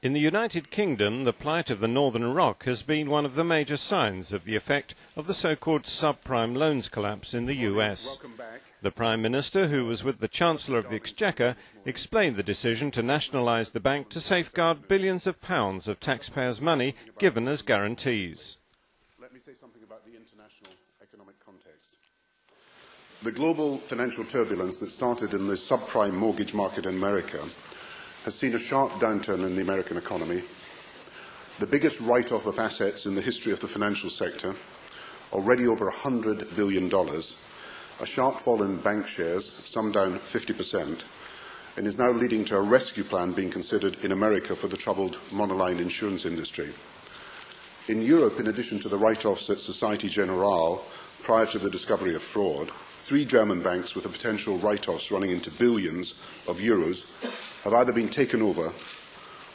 In the United Kingdom, the plight of the Northern Rock has been one of the major signs of the effect of the so-called subprime loans collapse in the US. The Prime Minister, who was with the Chancellor of the Exchequer, explained the decision to nationalise the bank to safeguard billions of pounds of taxpayers' money given as guarantees. Let me say something about the international economic context. The global financial turbulence that started in the subprime mortgage market in America has seen a sharp downturn in the American economy, the biggest write-off of assets in the history of the financial sector, already over $100 billion, a sharp fall in bank shares, some down 50%, and is now leading to a rescue plan being considered in America for the troubled monoline insurance industry. In Europe, in addition to the write-offs at Societe Generale prior to the discovery of fraud, 3 German banks with a potential write-offs running into billions of euros have either been taken over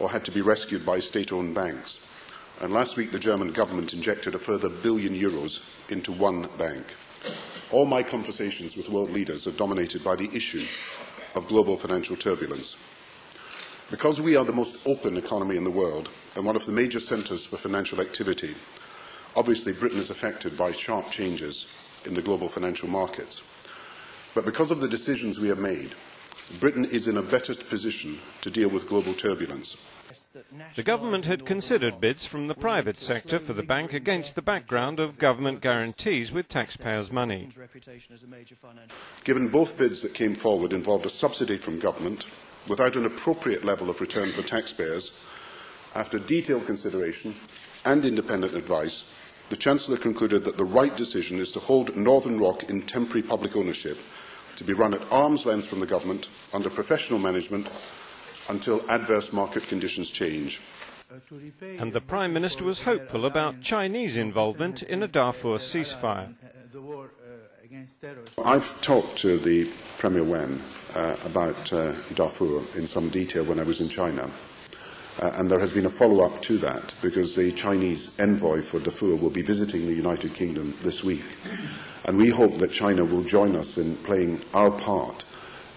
or had to be rescued by state-owned banks. And last week, the German government injected a further €1 billion into one bank. All my conversations with world leaders are dominated by the issue of global financial turbulence. Because we are the most open economy in the world and one of the major centres for financial activity, obviously Britain is affected by sharp changes in the global financial markets. But because of the decisions we have made, Britain is in a better position to deal with global turbulence. The government had considered bids from the private sector for the bank against the background of government guarantees with taxpayers' money. Given both bids that came forward involved a subsidy from government without an appropriate level of return for taxpayers, after detailed consideration and independent advice, the Chancellor concluded that the right decision is to hold Northern Rock in temporary public ownership, to be run at arm's length from the government under professional management until adverse market conditions change. And the Prime Minister was hopeful about Chinese involvement in a Darfur ceasefire. I've talked to the Premier Wen about Darfur in some detail when I was in China. And there has been a follow-up to that, because the Chinese envoy for Darfur will be visiting the United Kingdom this week. And we hope that China will join us in playing our part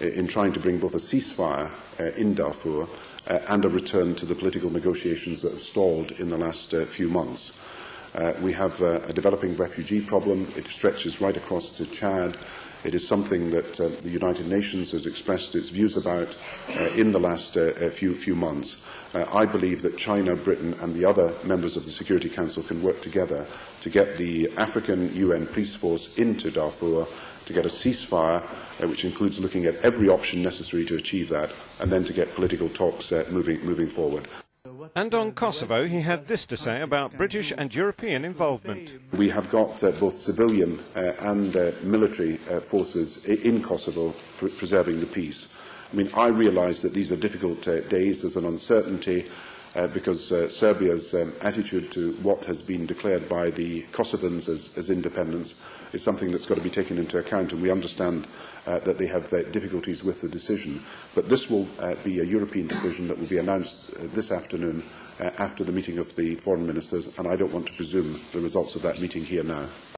in trying to bring both a ceasefire in Darfur and a return to the political negotiations that have stalled in the last few months. We have a developing refugee problem. It stretches right across to Chad. It is something that the United Nations has expressed its views about in the last few months. I believe that China, Britain and the other members of the Security Council can work together to get the African UN police force into Darfur, to get a ceasefire, which includes looking at every option necessary to achieve that, and then to get political talks moving forward. And on Kosovo, he had this to say about British and European involvement. We have got both civilian and military forces in Kosovo preserving the peace. I mean, I realise that these are difficult days. There's an uncertainty because Serbia's attitude to what has been declared by the Kosovans as independence is something that's got to be taken into account, and we understand that they have difficulties with the decision. But this will be a European decision that will be announced this afternoon after the meeting of the foreign ministers, and I don't want to presume the results of that meeting here now.